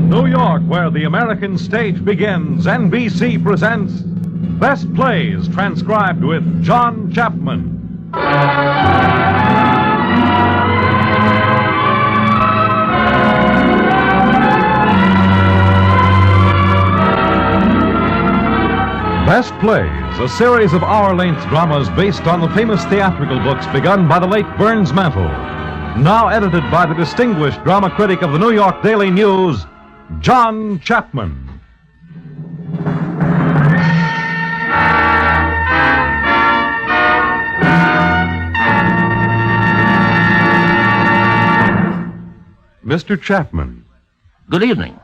From New York, where the American stage begins, NBC presents Best Plays, transcribed with John Chapman. Best Plays, a series of hour-length dramas based on the famous theatrical books begun by the late Burns Mantle. Now edited by the distinguished drama critic of the New York Daily News, John Chapman. Mr. Chapman. Good evening.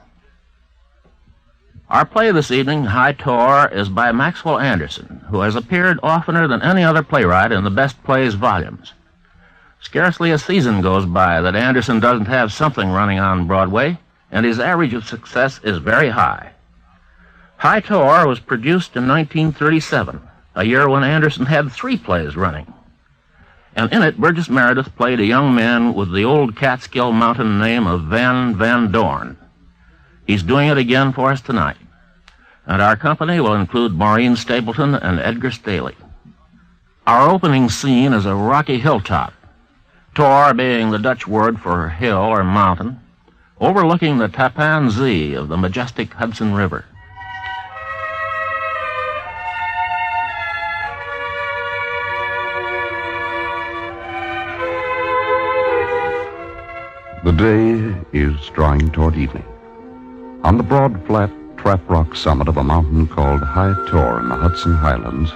Our play this evening, High Tor, is by Maxwell Anderson, who has appeared oftener than any other playwright in the Best Plays volumes. Scarcely a season goes by that Anderson doesn't have something running on Broadway, and his average of success is very high. High Tor was produced in 1937, a year when Anderson had 3 plays running. And in it, Burgess Meredith played a young man with the old Catskill Mountain name of Van Dorn. He's doing it again for us tonight. And our company will include Maureen Stapleton and Edgar Staley. Our opening scene is a rocky hilltop, Tor being the Dutch word for hill or mountain, overlooking the Tappan Zee of the majestic Hudson River. The day is drawing toward evening. On the broad, flat, trap rock summit of a mountain called High Tor in the Hudson Highlands,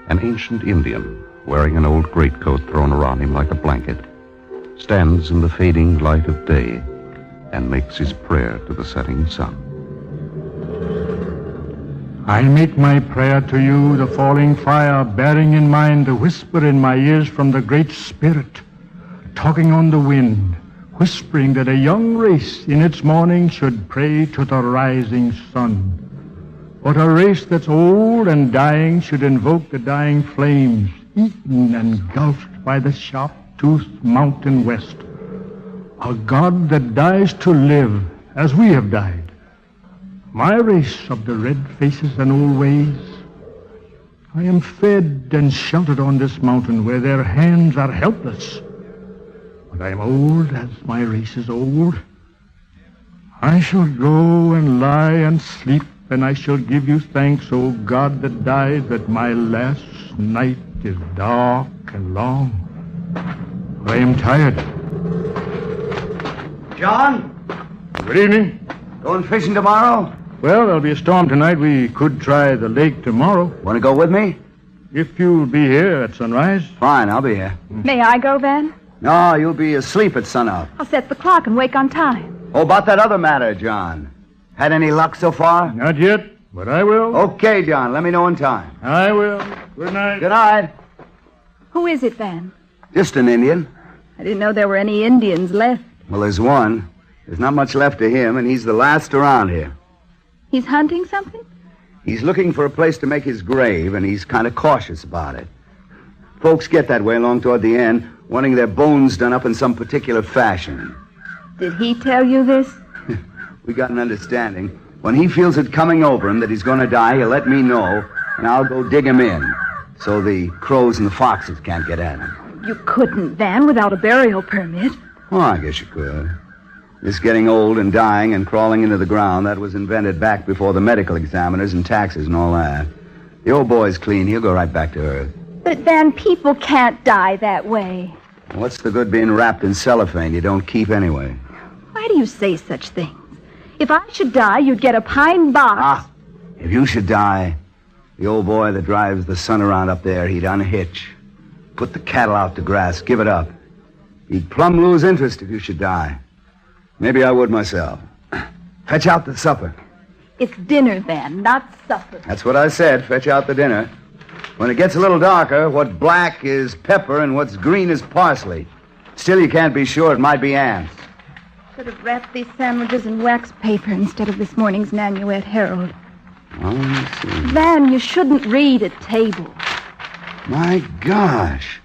an ancient Indian, wearing an old greatcoat thrown around him like a blanket, stands in the fading light of day and makes his prayer to the setting sun. I make my prayer to you, the falling fire, bearing in mind the whisper in my ears from the Great Spirit, talking on the wind, whispering that a young race in its morning should pray to the rising sun. But a race that's old and dying should invoke the dying flames, eaten and gulfed by the sharp-toothed mountain west. A God that dies to live as we have died. My race of the red faces and old ways. I am fed and sheltered on this mountain where their hands are helpless. But I am old as my race is old. I shall go and lie and sleep, and I shall give you thanks, O God that died, that my last night is dark and long. I am tired. John? Good evening. Going fishing tomorrow? Well, there'll be a storm tonight. We could try the lake tomorrow. Want to go with me? If you'll be here at sunrise. Fine, I'll be here. May I go, Van? No, you'll be asleep at sunup. I'll set the clock and wake on time. Oh, about that other matter, John. Had any luck so far? Not yet, but I will. Okay, John. Let me know in time. I will. Good night. Good night. Who is it, Van? Just an Indian. I didn't know there were any Indians left. Well, there's one. There's not much left of him, and he's the last around here. He's hunting something? He's looking for a place to make his grave, and he's kind of cautious about it. Folks get that way along toward the end, wanting their bones done up in some particular fashion. Did he tell you this? We got an understanding. When he feels it coming over him that he's going to die, he'll let me know, and I'll go dig him in, so the crows and the foxes can't get at him. You couldn't, Van, without a burial permit. Oh, I guess you could. This getting old and dying and crawling into the ground, that was invented back before the medical examiners and taxes and all that. The old boy's clean. He'll go right back to Earth. But, Van, people can't die that way. What's the good being wrapped in cellophane you don't keep anyway? Why do you say such things? If I should die, you'd get a pine box. Ah, if you should die, the old boy that drives the sun around up there, he'd unhitch, put the cattle out to grass, give it up. He'd plumb lose interest if you should die. Maybe I would myself. Fetch out the supper. It's dinner, Van, not supper. That's what I said. Fetch out the dinner. When it gets a little darker, what's black is pepper and what's green is parsley. Still, you can't be sure. It might be ants. Should have wrapped these sandwiches in wax paper instead of this morning's Nanuet Herald. Oh, let's see. Van, you shouldn't read at table. My gosh.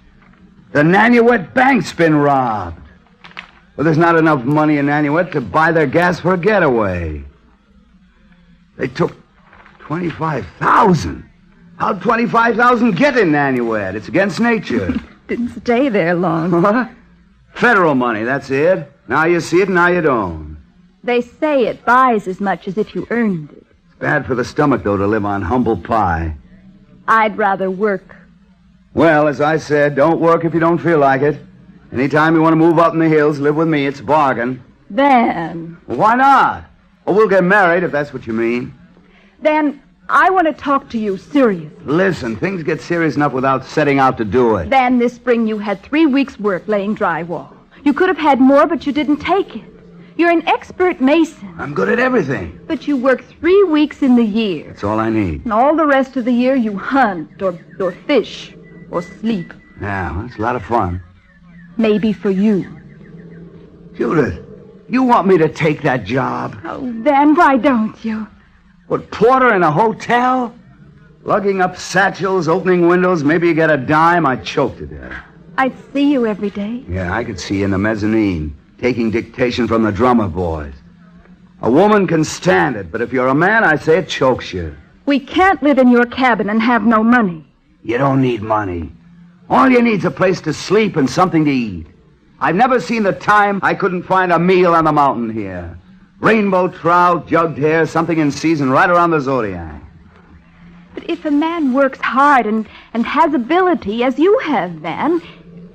The Nanuet Bank's been robbed. Well, there's not enough money in Nanuet to buy their gas for a getaway. They took $25,000. How'd $25,000 get in Nanuet? It's against nature. Didn't stay there long. What? Federal money, that's it. Now you see it, now you don't. They say it buys as much as if you earned it. It's bad for the stomach, though, to live on humble pie. I'd rather work. Well, as I said, don't work if you don't feel like it. Anytime you want to move up in the hills, live with me, it's a bargain. Van. Well, why not? Well, we'll get married, if that's what you mean. Van, I want to talk to you seriously. Listen, things get serious enough without setting out to do it. Van, this spring you had 3 weeks' work laying drywall. You could have had more, but you didn't take it. You're an expert mason. I'm good at everything. But you work 3 weeks in the year. That's all I need. And all the rest of the year you hunt or fish or sleep. Yeah, well, it's a lot of fun. Maybe for you. Judith, you want me to take that job? Oh, Van, why don't you? What, porter in a hotel? Lugging up satchels, opening windows, maybe you get a dime, I'd choke to death. I'd see you every day. Yeah, I could see you in the mezzanine, taking dictation from the drummer boys. A woman can stand it, but if you're a man, I say it chokes you. We can't live in your cabin and have no money. You don't need money. All you need's a place to sleep and something to eat. I've never seen the time I couldn't find a meal on the mountain here. Rainbow trout, jugged hare, something in season right around the Zodiac. But if a man works hard and has ability, as you have, Van,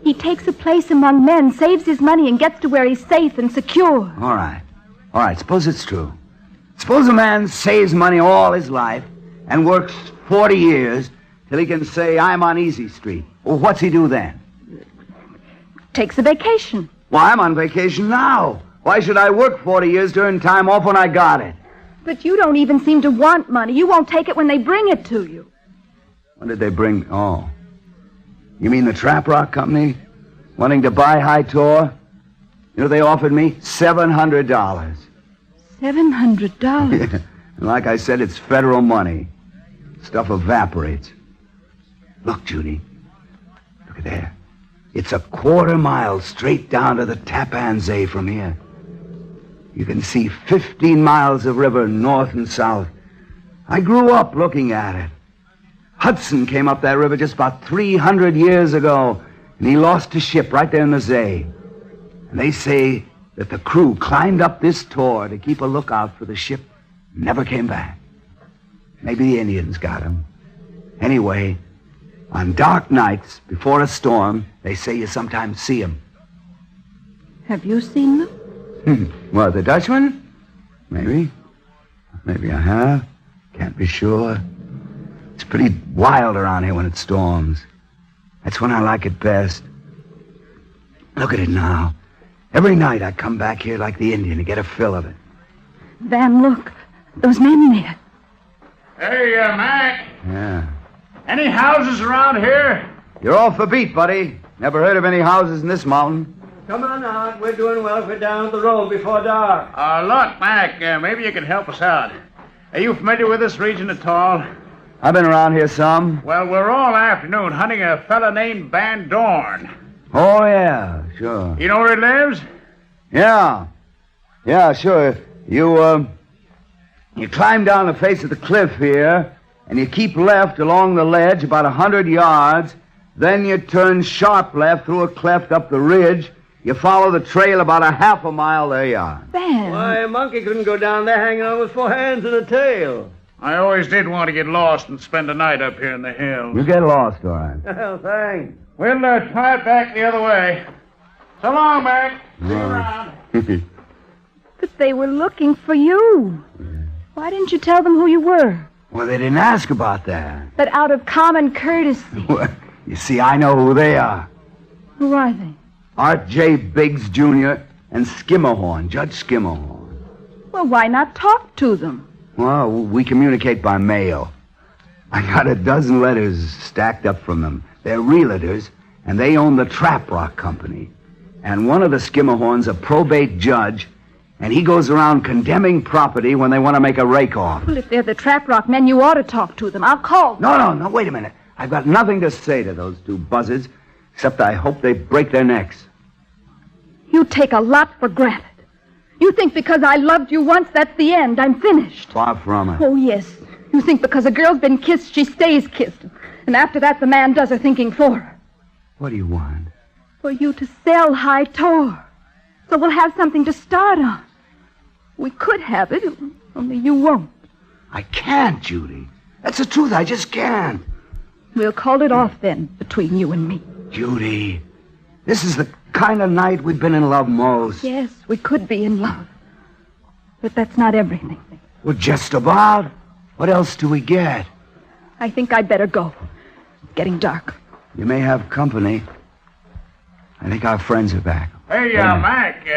he takes a place among men, saves his money, and gets to where he's safe and secure. All right, suppose it's true. Suppose a man saves money all his life and works 40 years till he can say, I'm on Easy Street. Well, what's he do then? Takes a vacation. Well, I'm on vacation now. Why should I work 40 years during time off when I got it? But you don't even seem to want money. You won't take it when they bring it to you. When did they bring... Oh. You mean the Trap Rock Company? Wanting to buy High Tor? You know, they offered me $700. $700? And like I said, it's federal money. Stuff evaporates. Look, Judy. Look at there. It's a 1/4 mile straight down to the Tappan Zee from here. You can see 15 miles of river north and south. I grew up looking at it. Hudson came up that river just about 300 years ago, and he lost his ship right there in the Zee. And they say that the crew climbed up this tor to keep a lookout for the ship and never came back. Maybe the Indians got him. Anyway, on dark nights before a storm, they say you sometimes see them. Have you seen them? What, the Dutchman? Maybe. Maybe I have. Can't be sure. It's pretty wild around here when it storms. That's when I like it best. Look at it now. Every night I come back here like the Indian to get a fill of it. Van, look. Those men there. Hey, Mac. Yeah. Any houses around here? You're off the beat, buddy. Never heard of any houses in this mountain. Come on out. We're doing well if we're down the road before dark. Look, Mac, maybe you can help us out. Are you familiar with this region at all? I've been around here some. Well, we're all afternoon hunting a fella named Van Dorn. Oh, yeah, sure. You know where he lives? Yeah. Yeah, sure. You climb down the face of the cliff here, and you keep left along the ledge about 100 yards. Then you turn sharp left through a cleft up the ridge. You follow the trail about a half a mile. There you are. Van. Why, a monkey couldn't go down there hanging on with 4 hands and a tail. I always did want to get lost and spend a night up here in the hills. You get lost, all right. Well, thanks. We'll try it back the other way. So long, Mac. See you around. But they were looking for you. Why didn't you tell them who you were? Well, they didn't ask about that. But out of common courtesy. Well, you see, I know who they are. Who are they? Art J. Biggs, Jr. and Skimmerhorn, Judge Skimmerhorn. Well, why not talk to them? Well, we communicate by mail. I got a dozen letters stacked up from them. They're realtors, and they own the Trap Rock Company. And one of the Skimmerhorns a probate judge, and he goes around condemning property when they want to make a rake-off. Well, if they're the Trap Rock men, you ought to talk to them. I'll call them. No, wait a minute. I've got nothing to say to those two buzzards, except I hope they break their necks. You You take a lot for granted. You think because I loved you once, that's the end. I'm finished. Far from it. Oh, yes. You think because a girl's been kissed, she stays kissed. And after that, the man does her thinking for her. What do you want? For you to sell High Tor. So we'll have something to start on. We could have it, only you won't. I can't, Judy. That's the truth. I just can't. We'll call it off then, between you and me. Judy, this is the kind of night we've been in love most. Yes, we could be in love. But that's not everything. Well, just about. What else do we get? I think I'd better go. It's getting dark. You may have company. I think our friends are back. Hey, Mac,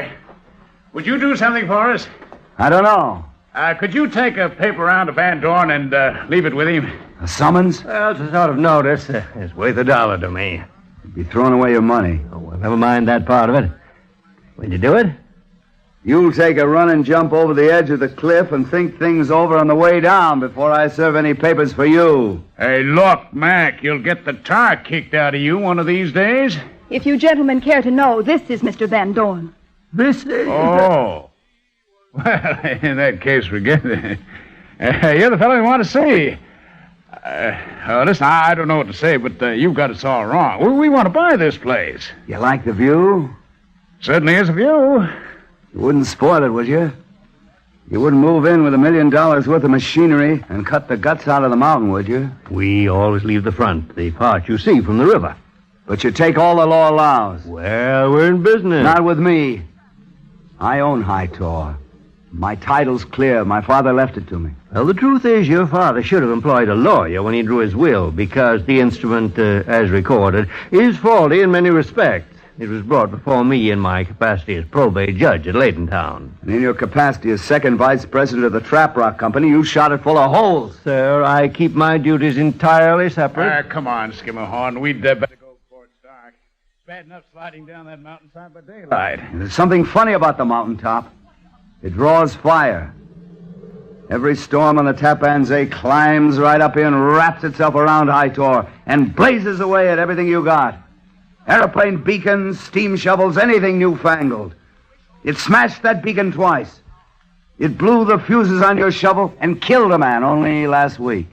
would you do something for us? I don't know. Could you take a paper round to Van Dorn and leave it with him? A summons? Well, it's a sort of notice. It's worth $1 to me. You'd be throwing away your money. Oh, well, never mind that part of it. Will you do it? You'll take a run and jump over the edge of the cliff and think things over on the way down before I serve any papers for you. Hey, look, Mac, you'll get the tar kicked out of you one of these days. If you gentlemen care to know, this is Mr. Van Dorn. This is... Oh. Well, in that case, forget it. You're the fellow we want to see. Listen, I don't know what to say, but you've got us all wrong. We want to buy this place. You like the view? Certainly is a view. You wouldn't spoil it, would you? You wouldn't move in with $1 million worth of machinery and cut the guts out of the mountain, would you? We always leave the front, the part you see from the river. But you take all the law allows. Well, we're in business. Not with me. I own High Tor. My title's clear. My father left it to me. Well, the truth is your father should have employed a lawyer when he drew his will because the instrument, as recorded, is faulty in many respects. It was brought before me in my capacity as probate judge at Laytontown. And in your capacity as second vice president of the Trap Rock Company, you shot it full of holes. Sir, I keep my duties entirely separate. Come on, Skimmerhorn. We'd better go before it's dark. It's bad enough sliding down that mountainside by daylight. And there's something funny about the mountaintop. It draws fire. Every storm on the Tappan Zee climbs right up here and wraps itself around High Tor and blazes away at everything you got. Airplane beacons, steam shovels, anything newfangled. It smashed that beacon twice. It blew the fuses on your shovel and killed a man only last week.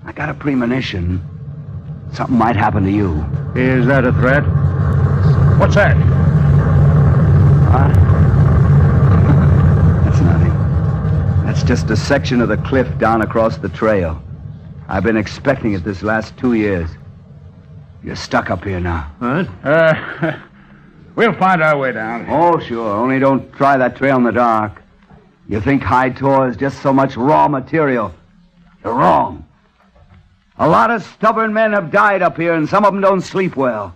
I got a premonition. Something might happen to you. Is that a threat? What's that? That's nothing. That's just a section of the cliff down across the trail. I've been expecting it this last 2 years. You're stuck up here now. What? We'll find our way down. Oh, sure. Only don't try that trail in the dark. You think High Tor is just so much raw material. You're wrong. A lot of stubborn men have died up here, and some of them don't sleep well.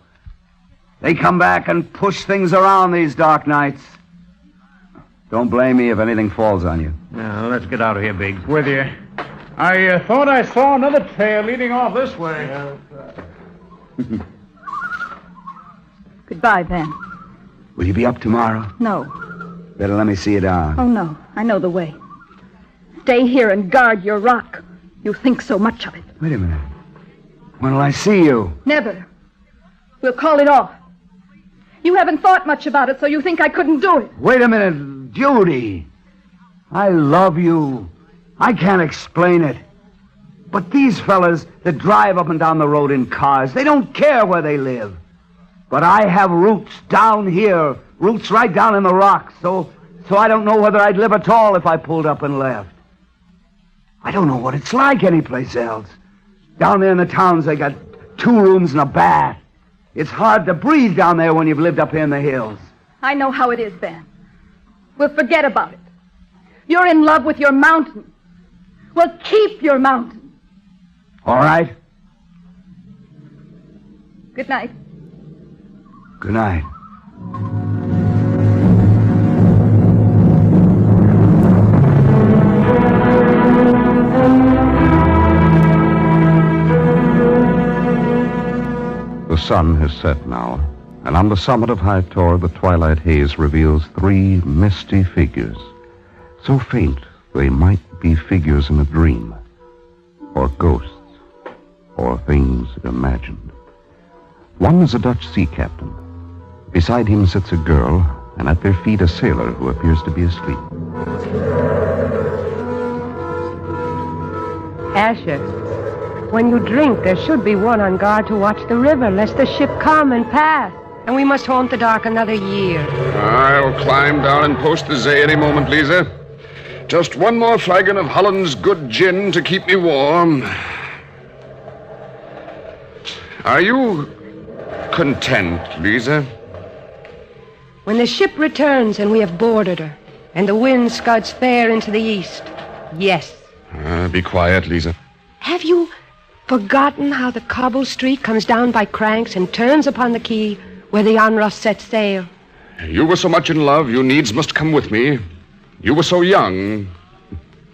They come back and push things around these dark nights. Don't blame me if anything falls on you. Now, let's get out of here, Biggs. With you. I thought I saw another trail leading off this way. Goodbye, Van. Will you be up tomorrow? No. Better let me see you down. Oh, no. I know the way. Stay here and guard your rock. You think so much of it. Wait a minute. When will I see you? Never. We'll call it off. You haven't thought much about it, so you think I couldn't do it. Wait a minute, Judy. I love you. I can't explain it. But these fellas that drive up and down the road in cars, they don't care where they live. But I have roots down here, roots right down in the rocks, so I don't know whether I'd live at all if I pulled up and left. I don't know what it's like anyplace else. Down there in the towns, they got 2 rooms and a bath. It's hard to breathe down there when you've lived up here in the hills. I know how it is, Van. We'll forget about it. You're in love with your mountain. Well, keep your mountain. All right? Good night. Good night. The sun has set now, and on the summit of High Tor, the twilight haze reveals 3 misty figures, so faint they might be figures in a dream, or ghosts, or things imagined. One is a Dutch sea captain. Beside him sits a girl, and at their feet a sailor who appears to be asleep. Asher, when you drink, there should be one on guard to watch the river, lest the ship come and pass, and we must haunt the dark another year. I'll climb down and post the Zee any moment, Lisa. Just one more flagon of Holland's good gin to keep me warm. Are you content, Lisa? When the ship returns and we have boarded her, and the wind scuds fair into the east, yes. Be quiet, Lisa. Have you forgotten how the cobble street comes down by Cranks and turns upon the quay where the Onrush sets sail? You were so much in love, you needs must come with me. You were so young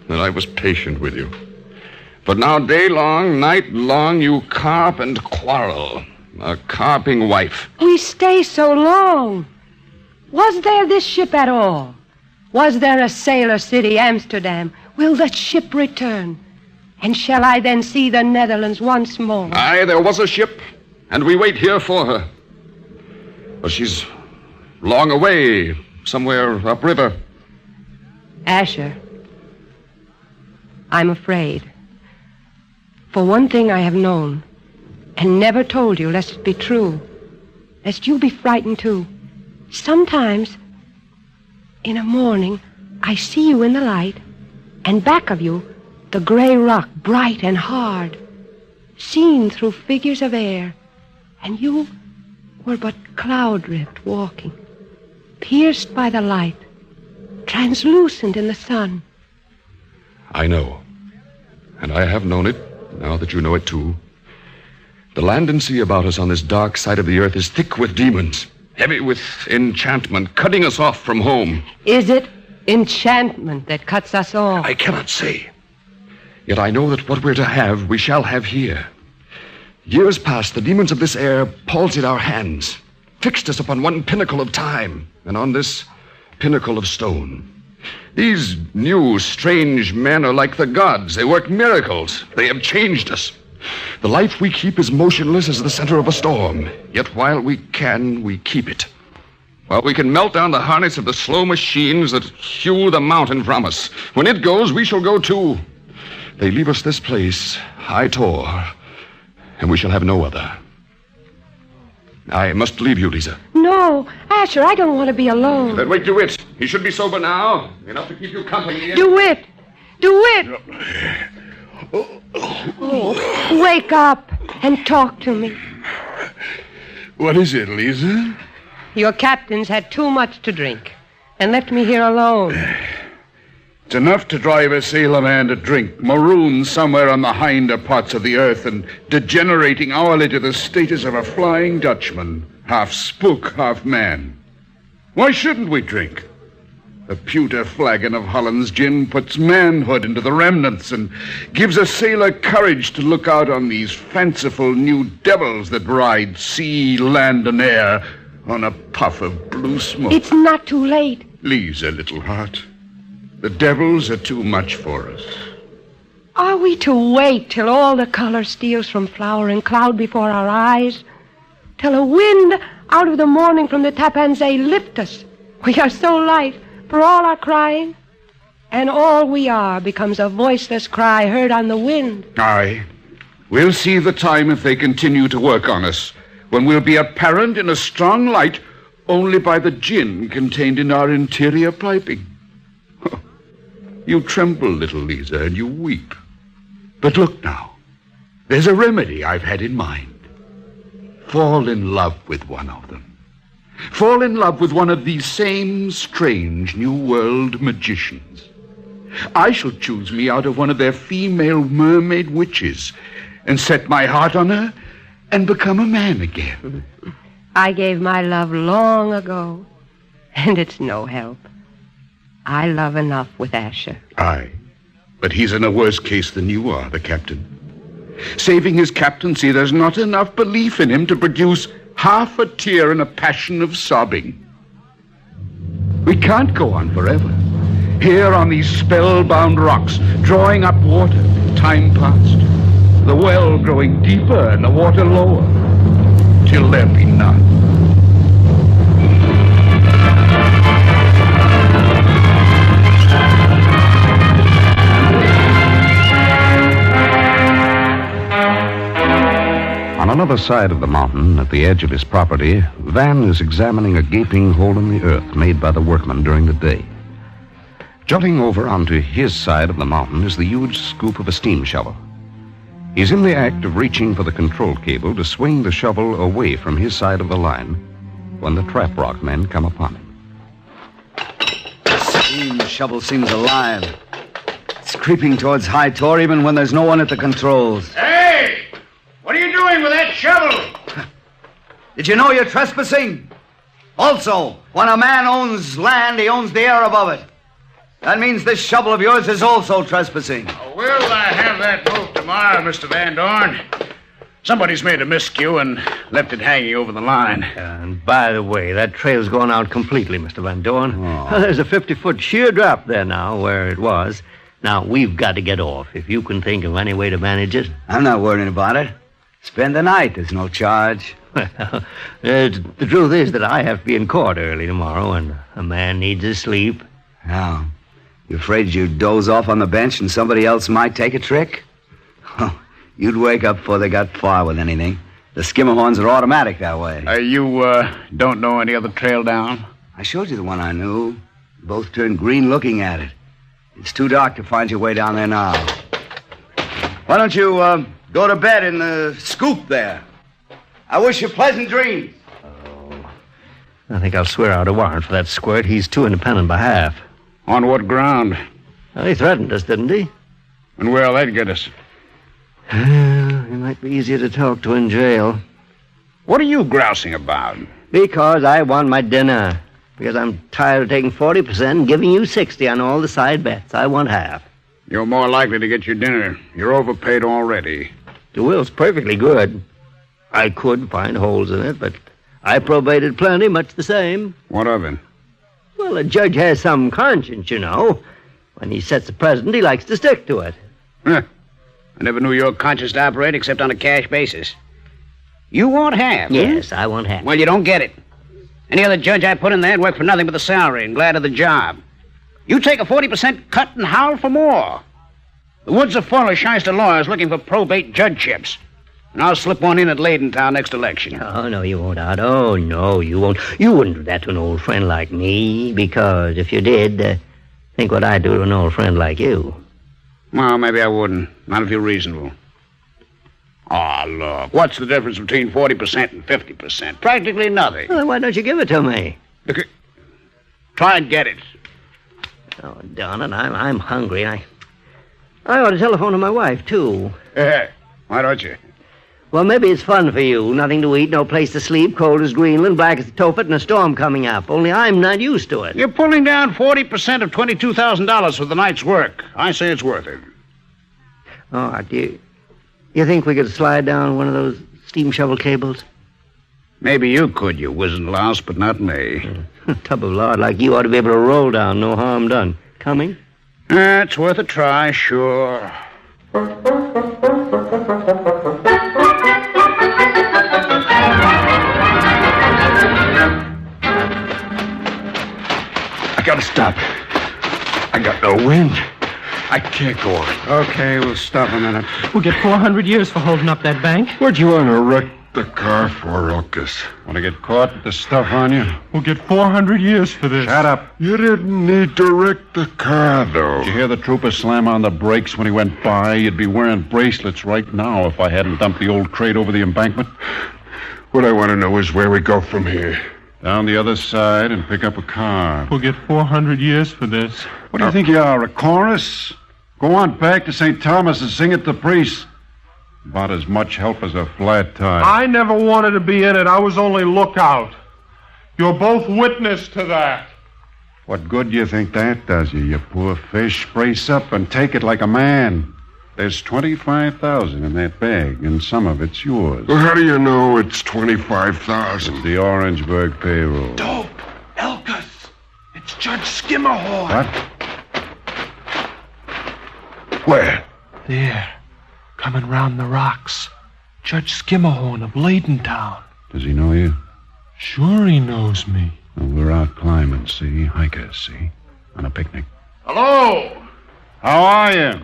that I was patient with you. But now day long, night long, you carp and quarrel. A carping wife. We stay so long. Was there this ship at all? Was there a sailor city, Amsterdam? Will that ship return? And shall I then see the Netherlands once more? Aye, there was a ship, and we wait here for her. But she's long away, somewhere upriver. Asher, I'm afraid. For one thing I have known, and never told you, lest it be true, lest you be frightened too. Sometimes, in a morning, I see you in the light, and back of you, the gray rock, bright and hard, seen through figures of air, and you were but cloud-rift walking, pierced by the light, translucent in the sun. I know, and I have known it, now that you know it too. The land and sea about us on this dark side of the earth is thick with demons, heavy with enchantment, cutting us off from home. Is it enchantment that cuts us off? I cannot say. Yet I know that what we're to have, we shall have here. Years past, the demons of this air palsied our hands, fixed us upon one pinnacle of time, and on this pinnacle of stone. These new, strange men are like the gods. They work miracles. They have changed us. The life we keep is motionless as the center of a storm. Yet while we can, we keep it. While we can melt down the harness of the slow machines that hew the mountain from us. When it goes, we shall go too. They leave us this place, High Tor, and we shall have no other. I must leave you, Lisa. No, Asher, I don't want to be alone. Then wake DeWitt. He should be sober now, enough to keep you company. DeWitt! DeWitt! Oh, wake up and talk to me. What is it, Lisa? Your captain's had too much to drink and left me here alone. It's enough to drive a sailor man to drink, marooned somewhere on the hinder parts of the earth and degenerating hourly to the status of a Flying Dutchman, half spook, half man. Why shouldn't we drink? A pewter flagon of Holland's gin puts manhood into the remnants and gives a sailor courage to look out on these fanciful new devils that ride sea, land, and air on a puff of blue smoke. It's not too late. Lisa, little heart. The devils are too much for us. Are we to wait till all the color steals from flower and cloud before our eyes? Till a wind out of the morning from the Tappan Zee lift us? We are so light for all our crying, and all we are becomes a voiceless cry heard on the wind. Aye. We'll see the time if they continue to work on us, when we'll be apparent in a strong light only by the gin contained in our interior piping. You tremble, little Lisa, and you weep. But look now. There's a remedy I've had in mind. Fall in love with one of them. Fall in love with one of these same strange New World magicians. I shall choose me out of one of their female mermaid witches and set my heart on her and become a man again. I gave my love long ago, and it's no help. I love enough with Asher. Aye, but he's in a worse case than you are, the captain. Saving his captaincy, there's not enough belief in him to produce half a tear and a passion of sobbing. We can't go on forever. Here on these spellbound rocks, drawing up water, time past, the well growing deeper and the water lower, till there be none. other side of the mountain, at the edge of his property, Van is examining a gaping hole in the earth made by the workmen during the day. Jutting over onto his side of the mountain is the huge scoop of a steam shovel. He's in the act of reaching for the control cable to swing the shovel away from his side of the line when the trap rock men come upon him. The steam shovel seems alive. It's creeping towards High Tor even when there's no one at the controls. Hey! What are you doing with that shovel? Did you know you're trespassing? Also, when a man owns land, he owns the air above it. That means this shovel of yours is also trespassing. Will I have that moved tomorrow, Mr. Van Dorn? Somebody's made a miscue and left it hanging over the line. And by the way, that trail's gone out completely, Mr. Van Dorn. Oh. There's a 50-foot sheer drop there now where it was. Now, we've got to get off. If you can think of any way to manage it. I'm not worrying about it. Spend the night. There's no charge. Well, the truth is that I have to be in court early tomorrow, and a man needs his sleep. Now, you afraid you'd doze off on the bench and somebody else might take a trick? Oh, you'd wake up before they got far with anything. The skimmerhorns are automatic that way. You don't know any other trail down? I showed you the one I knew. You both turned green looking at it. It's too dark to find your way down there now. Why don't you go to bed in the scoop there? I wish you pleasant dreams. Oh, I think I'll swear out a warrant for that squirt. He's too independent by half. On what ground? Well, he threatened us, didn't he? And where'll that get us? He might be easier to talk to in jail. What are you grousing about? Because I want my dinner. Because I'm tired of taking 40% and giving you 60 on all the side bets. I want half. You're more likely to get your dinner. You're overpaid already. The will's perfectly good. I could find holes in it, but I probated plenty, much the same. What of it? Well, a judge has some conscience, you know. When he sets a precedent, he likes to stick to it. Huh. I never knew your conscience to operate except on a cash basis. You want half? Yes, I want half. Well, you don't get it. Any other judge I put in there would work for nothing but the salary and glad of the job. You take a 40% cut and howl for more. The woods are full of shyster lawyers looking for probate judgeships. And I'll slip one in at Ladentown next election. Oh, no, you won't, Art. Oh, no, you won't. You wouldn't do that to an old friend like me, because if you did, think what I'd do to an old friend like you. Well, maybe I wouldn't. Not if you're reasonable. Oh, look, what's the difference between 40% and 50%? Practically nothing. Well, then why don't you give it to me? Look, try and get it. Oh, darn it, I'm hungry. I ought to telephone to my wife, too. Why don't you? Well, maybe it's fun for you. Nothing to eat, no place to sleep, cold as Greenland, black as the Tophet, and a storm coming up. Only I'm not used to it. You're pulling down 40% of $22,000 for the night's work. I say it's worth it. Oh, do you think we could slide down one of those steam shovel cables? Maybe you could, you wizened louse, but not me. Tub of lard like you ought to be able to roll down, no harm done. Coming? It's worth a try, sure. I gotta stop. I got no wind. I can't go on. Okay, we'll stop a minute. We'll get 400 years for holding up that bank. What'd you want to wreck the car for, Ruckus? Want to get caught with the stuff on you? We'll get 400 years for this. Shut up. You didn't need to wreck the car, though. Did you hear the trooper slam on the brakes when he went by? You'd be wearing bracelets right now if I hadn't dumped the old crate over the embankment. What I want to know is where we go from here. Down the other side and pick up a car. We'll get 400 years for this. What do you think you are, a chorus? Go on back to St. Thomas and sing it to priests. About as much help as a flat tire. I never wanted to be in it. I was only lookout. You're both witness to that. What good do you think that does you, you poor fish? Brace up and take it like a man. There's $25,000 in that bag, and some of it's yours. Well, how do you know it's $25,000? The Orangeburg payroll. Dope! Elkus! It's Judge Skimmerhorn. What? Where? There. Coming round the rocks. Judge Skimmerhorn of Ladentown. Does he know you? Sure he knows me. Well, we're out climbing, see? Hikers, see? On a picnic. Hello? How are you?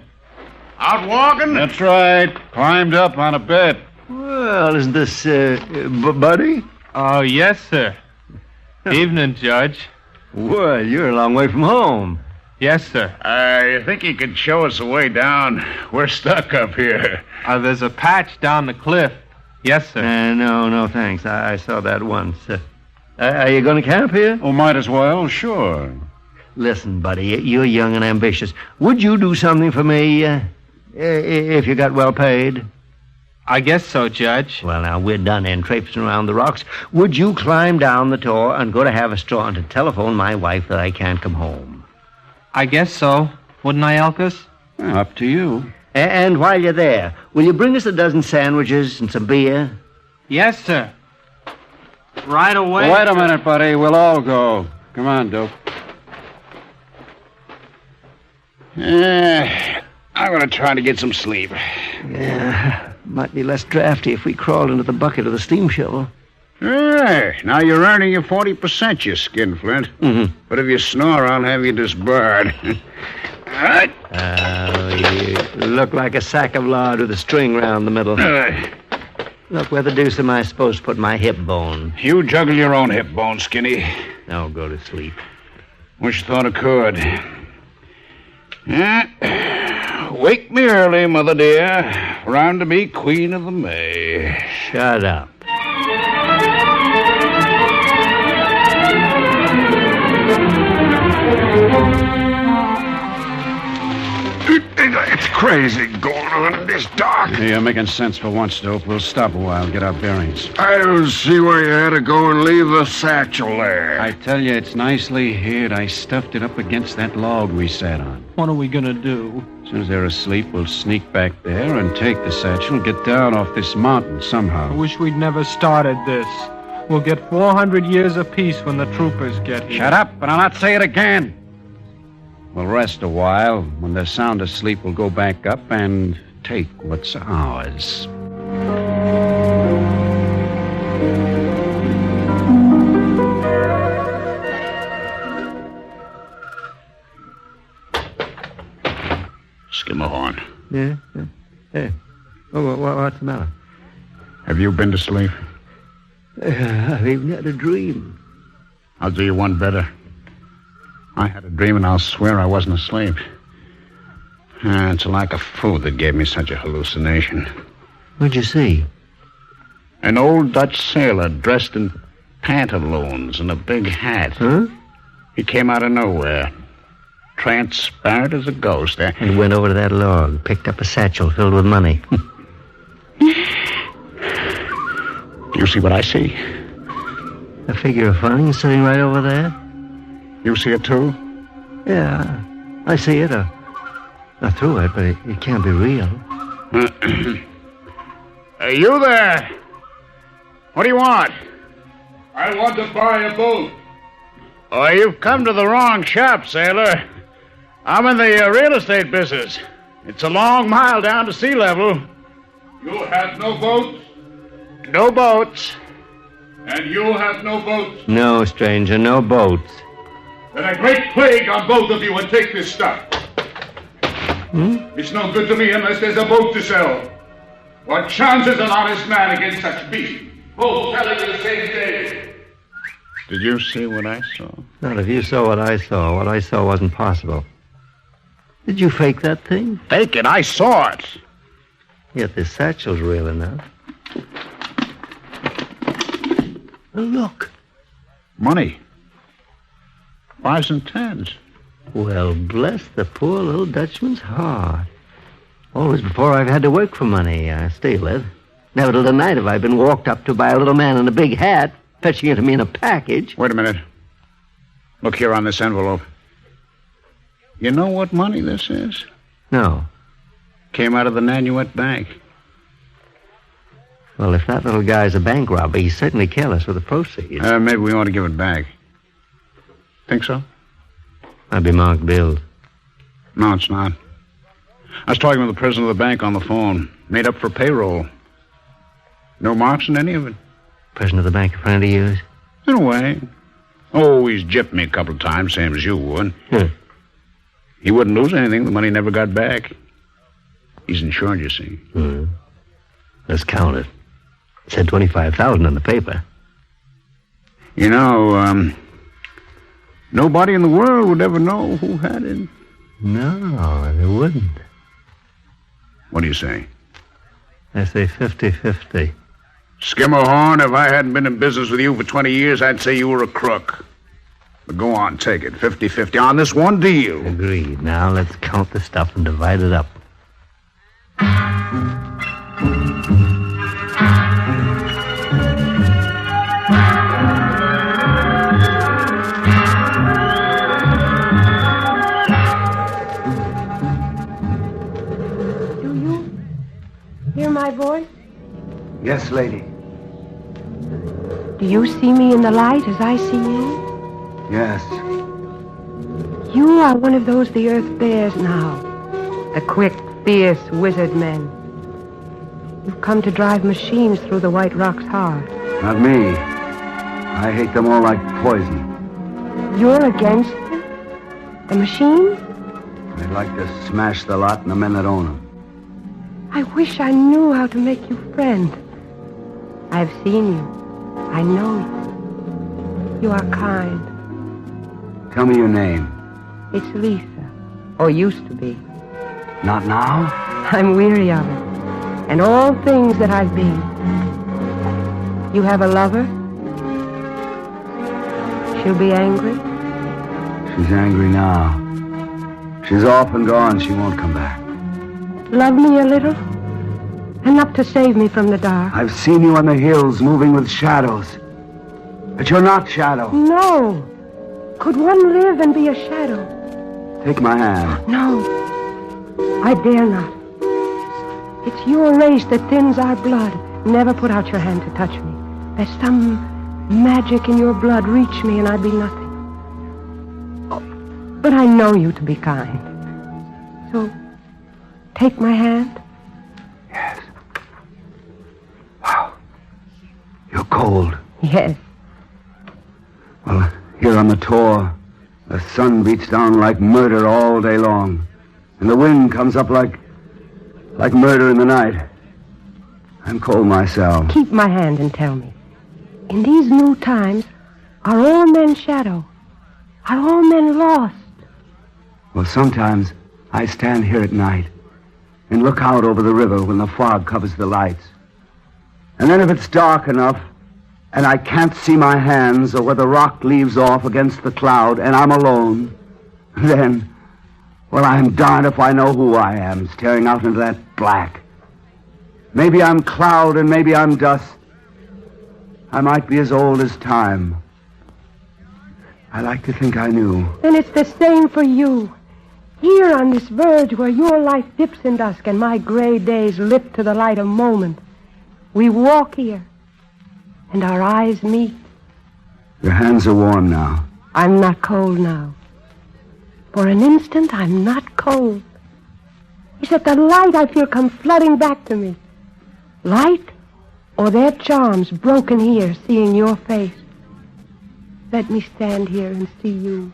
Out walking? That's right. Climbed up on a bed. Well, Well, isn't this, Buddy? Oh, yes, sir. Evening, Judge. Well, you're a long way from home. Yes, sir. You think you could show us the way down? We're stuck up here. There's a patch down the cliff. Yes, sir. No, thanks. I saw that once. Are you going to camp here? Oh, might as well, sure. Listen, Buddy, you're young and ambitious. Would you do something for me, if you got well paid? I guess so, Judge. Well, now, we're done in traipsing around the rocks. Would you climb down the tor and go to Haverstraw and telephone my wife that I can't come home? I guess so. Wouldn't I, Elkus? Well, up to you. And while you're there, will you bring us a dozen sandwiches and some beer? Yes, sir. Right away. Wait a minute, buddy. We'll all go. Come on, Dope. I'm going to try to get some sleep. Yeah, might be less drafty if we crawled into the bucket of the steam shovel. Hey, now you're earning your 40%, you skinflint. Mm-hmm. But if you snore, I'll have you disbarred. All right? You look like a sack of lard with a string round the middle. Look, where the deuce am I supposed to put my hip bone? You juggle your own hip bone, Skinny. Now go to sleep. Wish thought I could. Wake me early, Mother dear. Round to be Queen of the May. Shut up. It's crazy going on in this dark. Hey, you're making sense for once, Dope. We'll stop a while, get our bearings. I don't see why you had to go and leave the satchel there. I tell you, it's nicely hid. I stuffed it up against that log we sat on. What are we gonna do? As soon as they're asleep, we'll sneak back there and take the satchel, get down off this mountain I somehow. wish we'd never started this. We'll get 400 years of peace when the troopers get here. Shut up, and I'll not say it again. We'll rest a while. When they're sound asleep, we'll go back up and take what's ours. Skimmerhorn. Yeah? Hey. Oh, what's the matter? Have you been to sleep? I've even had a dream. I'll do you one better. I had a dream, and I'll swear I wasn't asleep. It's a lack of food that gave me such a hallucination. What'd you see? An old Dutch sailor dressed in pantaloons and a big hat. Huh? He came out of nowhere, transparent as a ghost. And went over to that log, picked up a satchel filled with money. You see what I see? A figure of fun sitting right over there? You see it, too? Yeah, I see it. Not through it, but it can't be real. Hey, you there? What do you want? I want to buy a boat. Oh, you've come to the wrong shop, sailor. I'm in the real estate business. It's a long mile down to sea level. You have no boats? No boats. And you have no boats? No, stranger, no boats. Then a great plague on both of you and take this stuff. It's no good to me unless there's a boat to sell. What chance is an honest man against such beast? Both selling the same day. Did you see what I saw? Not if you saw what I saw. What I saw wasn't possible. Did you fake that thing? Fake it, I saw it. Yet this satchel's real enough. Oh, look. Money. 5s and 10s. Well, bless the poor little Dutchman's heart. Always before I've had to work for money, I steal it. Never till tonight have I been walked up to by a little man in a big hat, fetching it to me in a package. Wait a minute. Look here on this envelope. You know what money this is? No. Came out of the Nanuet Bank. Well, if that little guy's a bank robber, he's certainly careless with the proceeds. Maybe we ought to give it back. Think so? I'd be marked billed. No, it's not. I was talking with the president of the bank on the phone. Made up for payroll. No marks in any of it. President of the bank a friend of yours? In a way. Oh, he's gypped me a couple of times, same as you would. He wouldn't lose anything. The money never got back. He's insured, you see. Let's count it. It said 25,000 in the paper. You know, nobody in the world would ever know who had it. No, they wouldn't. What do you say? I say 50-50. Skimmerhorn, if I hadn't been in business with you for 20 years, I'd say you were a crook. But go on, take it. 50-50 on this one deal. Agreed. Now let's count the stuff and divide it up. Do you hear my voice? Yes, lady. Do you see me in the light as I see you? Yes. You are one of those the earth bears now. The quick, fierce wizard men. You've come to drive machines through the White Rocks hard. Not me. I hate them all like poison. You're against them? The machines? I'd like to smash the lot and the men that own them. I wish I knew how to make you friend. I've seen you. I know you. You are kind. Tell me your name. It's Lisa. Or used to be. Not now? I'm weary of it. And all things that I've been. You have a lover? She'll be angry? She's angry now. She's off and gone. She won't come back. Love me a little? Enough to save me from the dark. I've seen you on the hills moving with shadows. But you're not Shadow. No. Could one live and be a shadow? Take my hand. No. I dare not. It's your race that thins our blood. Never put out your hand to touch me. Let some magic in your blood reach me and I'd be nothing. Oh, but I know you to be kind. So, take my hand. Yes. Wow. You're cold. Yes. Well, here on the Tor, the sun beats down like murder all day long. And the wind comes up like murder in the night. I'm cold myself. Keep my hand and tell me. In these new times, are all men shadow? Are all men lost? Well, sometimes I stand here at night and look out over the river when the fog covers the lights. And then if it's dark enough and I can't see my hands or where the rock leaves off against the cloud and I'm alone, then, well, I'm darned if I know who I am, staring out into that black. Maybe I'm cloud and maybe I'm dust. I might be as old as time. I like to think I knew. Then it's the same for you. Here on this verge where your life dips in dusk and my gray days lift to the light a moment, we walk here, and our eyes meet. Your hands are warm now. I'm not cold now. For an instant, I'm not cold. It's at the light I feel come flooding back to me. Light or their charms broken here, seeing your face. Let me stand here and see you.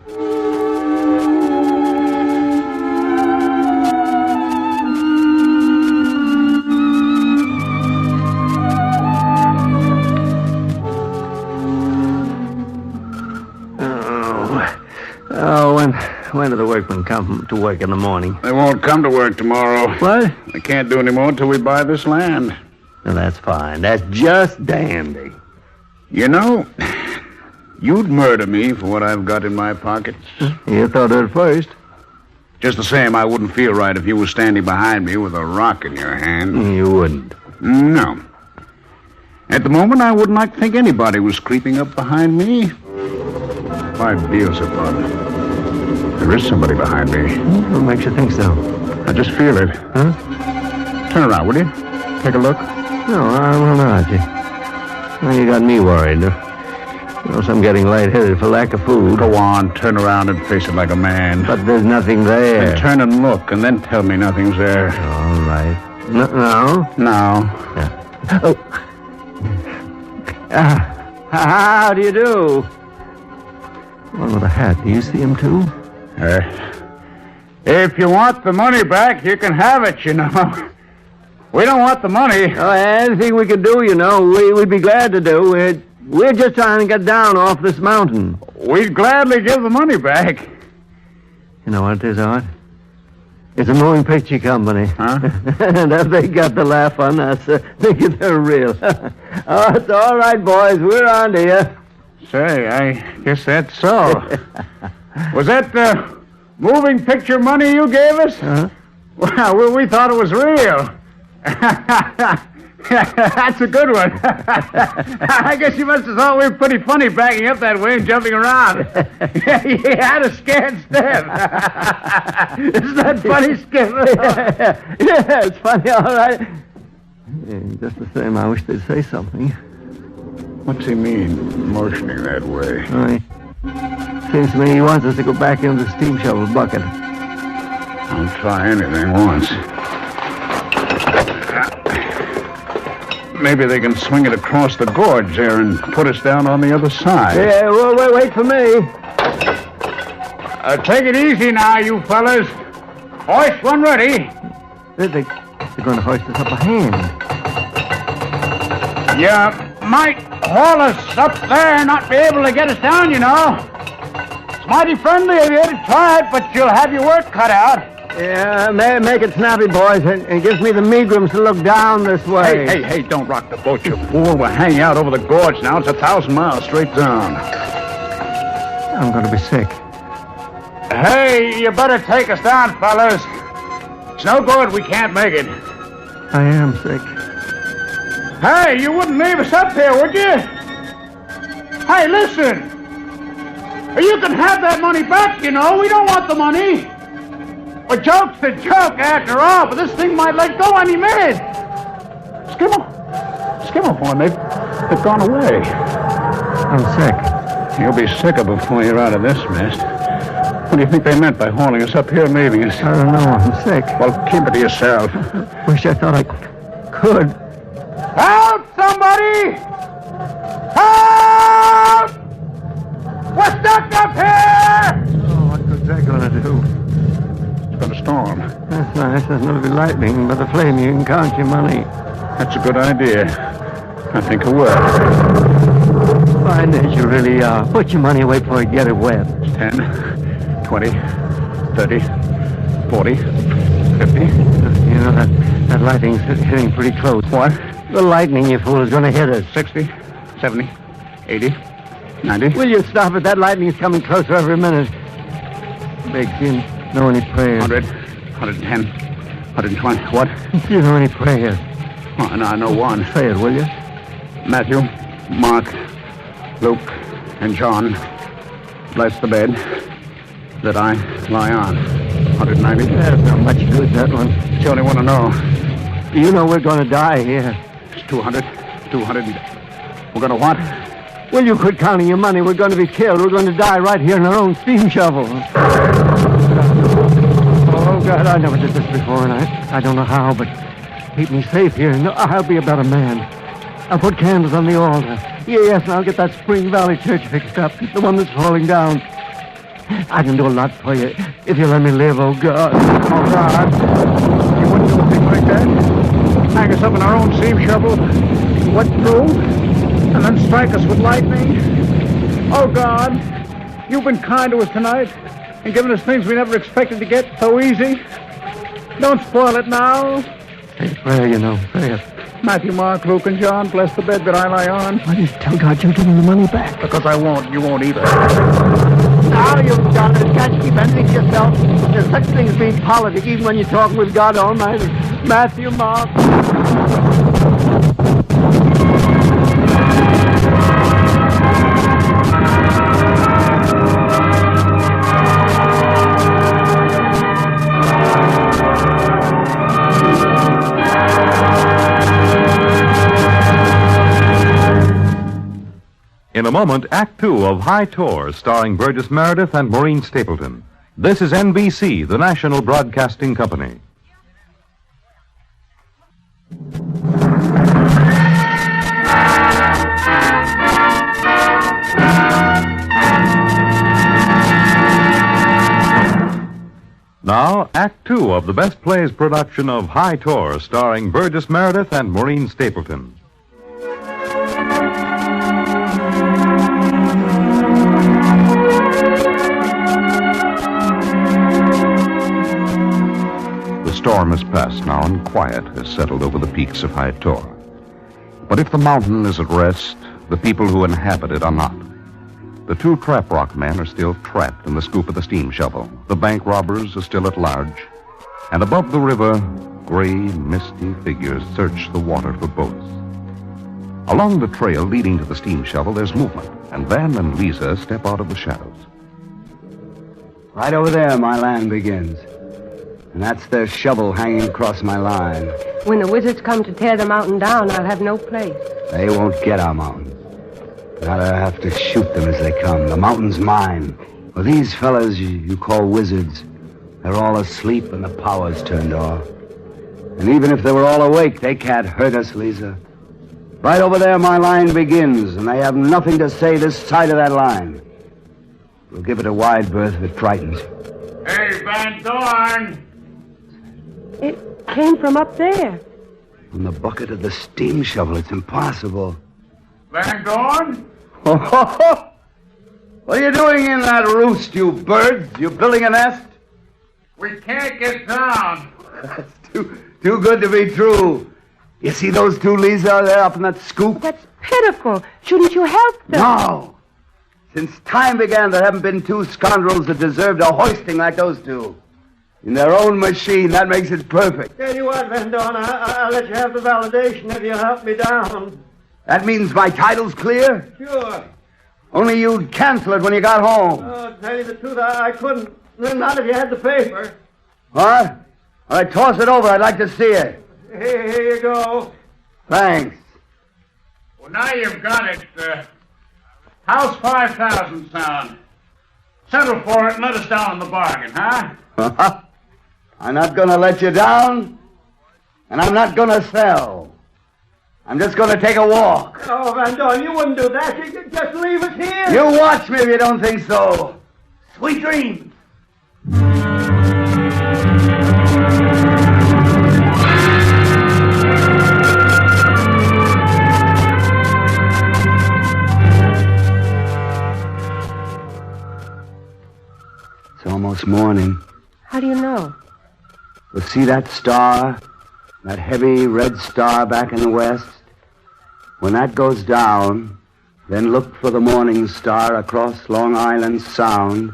When do the workmen come to work in the morning? They won't come to work tomorrow. What? They can't do any more until we buy this land. Well, that's fine. That's just dandy. You know, you'd murder me for what I've got in my pockets. You thought it first. Just the same, I wouldn't feel right if you were standing behind me with a rock in your hand. You wouldn't. No. At the moment, I wouldn't like to think anybody was creeping up behind me. By Beelzebub. There is somebody behind me. What makes you think so? I just feel it. Huh? Turn around, will you? Take a look. No, I will not. Well, you got me worried. I'm getting lightheaded for lack of food. Go on, turn around and face it like a man. But there's nothing there. Then turn and look, and then tell me nothing's there. All right. No? No. Yeah. Oh. How do you do? One with a hat. Do you see him, too? If you want the money back, you can have it, you know. We don't want the money. Oh, anything we could do, we'd be glad to do. We're just trying to get down off this mountain. We'd gladly give the money back. You know what it is, Art? It's a moving picture company. Huh? And if they got the laugh on us, thinking they're real. Oh, it's all right, boys. We're on to you. Say, I guess that's so. Was that the moving picture money you gave us? Huh? Well, we thought it was real. That's a good one. I guess you must have thought we were pretty funny backing up that way and jumping around. You had a scared step. Isn't that funny, Skipper? Yeah, it's funny, all right. Yeah, just the same, I wish they'd say something. What's he mean, motioning that way? Seems to me he wants us to go back into the steam shovel bucket. I'll try anything once. Maybe they can swing it across the gorge there and put us down on the other side. Yeah, well, wait for me. Take it easy now, you fellas. Hoist when ready. They're going to hoist us up a hand. You might haul us up there and not be able to get us down, It's mighty friendly of you to try it, but you'll have your work cut out. Yeah, make it snappy, boys, and gives me the meagrams to look down this way. Hey, don't rock the boat, you fool. We're hanging out over the gorge now. It's 1,000 miles straight down. I'm going to be sick. Hey, you better take us down, fellas. It's no good. We can't make it. I am sick. Hey, you wouldn't leave us up here, would you? Hey, listen. You can have that money back, We don't want the money. A joke's a joke, after all, but this thing might let go any minute. Skimmer, boy, they've gone away. I'm sick. You'll be sicker before you're out of this mess. What do you think they meant by hauling us up here and leaving us? I don't know. I'm sick. Well, keep it to yourself. Wish I thought I could. Help, somebody! Help! We're stuck up here! Oh, what good's that going to do? It's going to storm. That's nice. There's going to be lightning. By the flame, you can count your money. That's a good idea. I think it will. Fine as you really are. Put your money away before you get it wet. 10, 20, 30, 40, 50. That lightning's hitting pretty close. What? The lightning, you fool, is going to hit us. 60, 70, 80, 90. Will you stop it? That lightning's coming closer every minute. Big, do you know any prayers? 100, 110, 120. What? Do you know any prayers? Oh, no, I know one. Say it, will you? Matthew, Mark, Luke, and John, bless the bed that I lie on. 190. That's not much good, that one. It's the only one I know. You know we're going to die here. It's 200. We're going to what? Well, you quit counting your money. We're going to be killed. We're going to die right here in our own steam shovel. Oh, God, I never did this before, and I don't know how, but keep me safe here, and I'll be a better man. I'll put candles on the altar. Yes, and I'll get that Spring Valley Church fixed up, the one that's falling down. I can do a lot for you if you let me live, oh, God. Oh, God. You wouldn't do a thing like that? Hang us up in our own steam shovel, wet through, and then strike us with lightning? Oh, God. You've been kind to us tonight and given us things we never expected to get so easy. Don't spoil it now. Say a prayer, Say it. Matthew, Mark, Luke, and John, bless the bed that I lie on. Why did you tell God you're giving the money back? Because I won't. You won't either. Now you've done it. Can't keep anything to yourself. There's such things as being politic, even when you're talking with God Almighty. Matthew, Mark. In a moment, Act Two of High Tour, starring Burgess Meredith and Maureen Stapleton. This is NBC, the National Broadcasting Company. Now, Act Two of the Best Plays production of High Tor, starring Burgess Meredith and Maureen Stapleton. The storm has passed now, and quiet has settled over the peaks of High Tor. But if the mountain is at rest, the people who inhabit it are not. The two trap rock men are still trapped in the scoop of the steam shovel. The bank robbers are still at large. And above the river, gray, misty figures search the water for boats. Along the trail leading to the steam shovel, there's movement, and Van and Lisa step out of the shadows. Right over there, my land begins. And that's their shovel hanging across my line. When the wizards come to tear the mountain down, I'll have no place. They won't get our mountain. Now I'll have to shoot them as they come. The mountain's mine. Well, these fellas you call wizards, they're all asleep and the power's turned off. And even if they were all awake, they can't hurt us, Lisa. Right over there, my line begins, and they have nothing to say this side of that line. We'll give it a wide berth if it frightens. Hey, Van Dorn! It came from up there. From the bucket of the steam shovel. It's impossible. Van Dorn? What are you doing in that roost, you birds? You building a nest? We can't get down. That's too good to be true. You see those two, Lisa, there up in that scoop? That's pitiful. Shouldn't you help them? No. Since time began, there haven't been two scoundrels that deserved a hoisting like those two. In their own machine, that makes it perfect. Tell you what, Van Dorn, I'll let you have the validation if you'll help me down. That means my title's clear? Sure. Only you'd cancel it when you got home. Oh, to tell you the truth, I couldn't. Not if you had the paper. What? All right, toss it over. I'd like to see it. Here you go. Thanks. Well, now you've got it. How's 5,000 sound? Settle for it and let us down in the bargain, huh? I'm not going to let you down, and I'm not going to sell. I'm just going to take a walk. Oh, Van Dorn, you wouldn't do that. You could just leave us here. You watch me if you don't think so. Sweet dreams. It's almost morning. How do you know? Well, see that star? That heavy red star back in the west? When that goes down, then look for the morning star across Long Island Sound,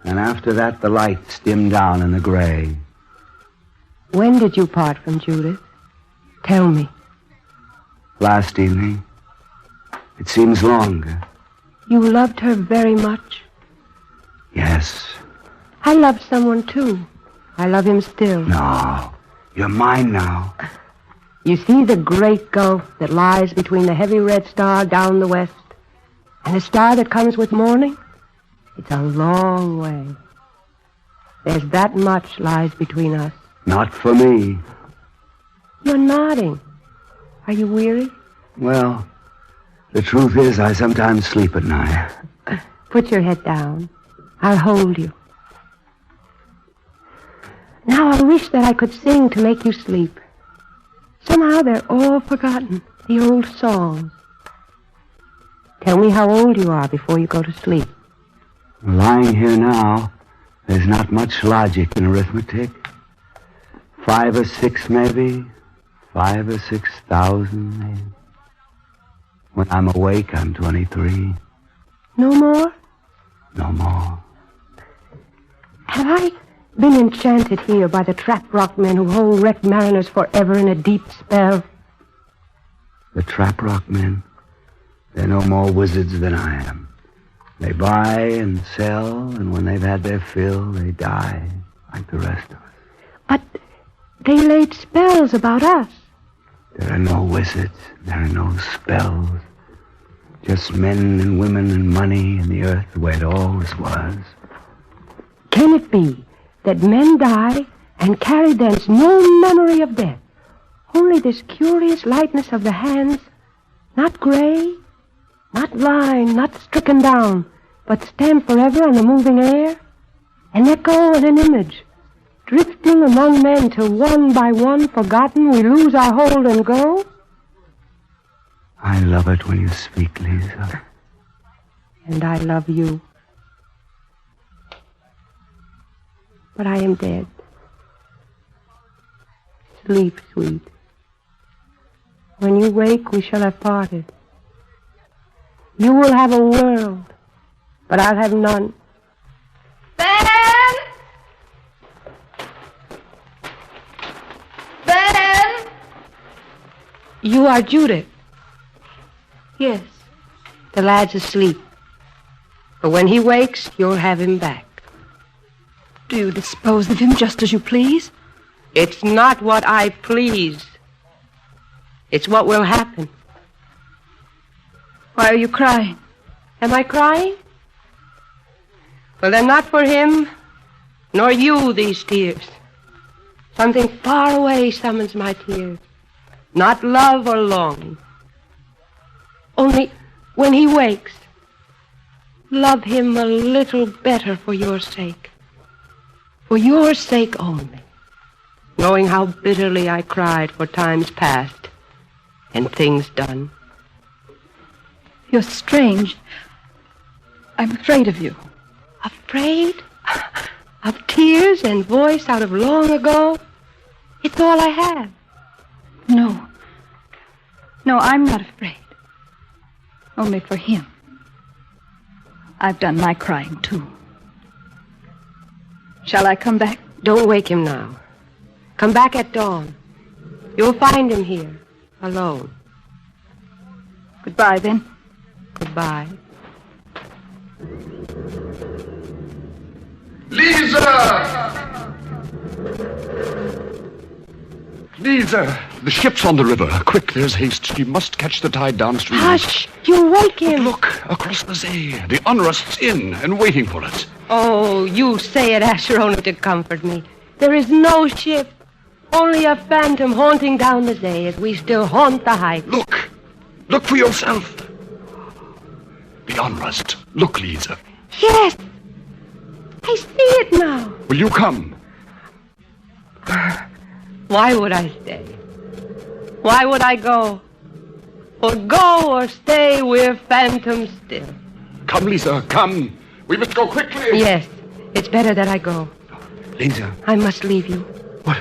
and after that the lights dim down in the gray. When did you part from Judith? Tell me. Last evening. It seems longer. You loved her very much? Yes. I loved someone, too. I love him still. No. You're mine now. You see the great gulf that lies between the heavy red star down the west and the star that comes with morning? It's a long way. There's that much lies between us. Not for me. You're nodding. Are you weary? Well, the truth is I sometimes sleep at night. Put your head down. I'll hold you. Now I wish that I could sing to make you sleep. Somehow they're all forgotten, the old songs. Tell me how old you are before you go to sleep. Lying here now, there's not much logic in arithmetic. 5 or 6, maybe. 5 or 6,000, maybe. When I'm awake, I'm 23. No more? No more. Have I been enchanted here by the trap rock men who hold wrecked mariners forever in a deep spell? The trap rock men, they're no more wizards than I am. They buy and sell, and when they've had their fill, they die like the rest of us. But they laid spells about us. There are no wizards. There are no spells. Just men and women and money and the earth the way it always was. Can it be that men die and carry thence no memory of death? Only this curious lightness of the hands, not gray, not lined, not stricken down, but stand forever on the moving air? An echo and an image, Drifting among men till one by one, forgotten, we lose our hold and go? I love it when you speak, Lisa. And I love you. But I am dead. Sleep, sweet. When you wake, we shall have parted. You will have a world, but I'll have none. Ben! Ben! You are Judith. Yes. The lad's asleep. But when he wakes, you'll have him back. Do you dispose of him just as you please? It's not what I please. It's what will happen. Why are you crying? Am I crying? Well, they're not for him, nor you, these tears. Something far away summons my tears. Not love or longing. Only when he wakes, love him a little better for your sake. For your sake only. Knowing how bitterly I cried for times past and things done. You're strange. I'm afraid of you. Afraid? Of tears and voice out of long ago? It's all I have. No. No, I'm not afraid. Only for him. I've done my crying, too. Shall I come back? Don't wake him now. Come back at dawn. You'll find him here, alone. Goodbye, then. Goodbye. Lisa! Lisa! The ship's on the river. Quick, there's haste. She must catch the tide downstream. Hush! You'll wake him. But look, across the Zee. The Unrust's in and waiting for us. Oh, you say it, Asher, only to comfort me. There is no ship. Only a phantom haunting down the Zee as we still haunt the heights. Look! Look for yourself. The Unrust. Look, Lisa. Yes! I see it now. Will you come? Why would I stay? Why would I go? For go or stay, we're phantoms still. Come, Lisa, come. We must go quickly. Yes, it's better that I go. Lisa. I must leave you. What?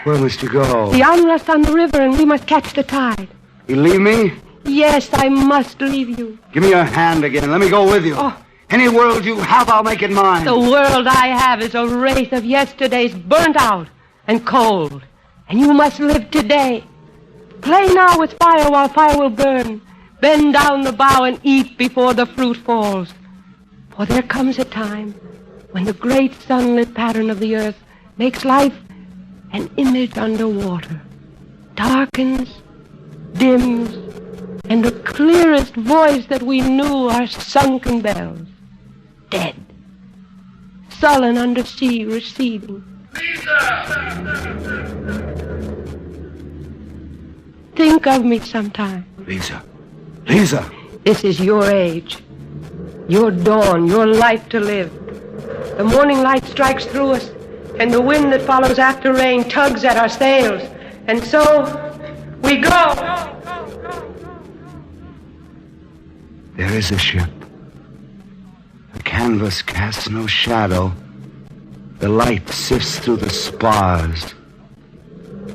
Where must you go? The Unrust on the river, and we must catch the tide. You leave me? Yes, I must leave you. Give me your hand again. Let me go with you. Oh. Any world you have, I'll make it mine. The world I have is a wraith of yesterdays, burnt out and cold. And you must live today. Play now with fire while fire will burn. Bend down the bough and eat before the fruit falls. For there comes a time when the great sunlit pattern of the earth makes life an image underwater, darkens, dims, and the clearest voice that we knew are sunken bells, dead, sullen under sea receding. Think of me sometime. Lisa. Lisa. This is your age, your dawn, your life to live. The morning light strikes through us, and the wind that follows after rain tugs at our sails. And so, we go. There is a ship. The canvas casts no shadow. The light sifts through the spars.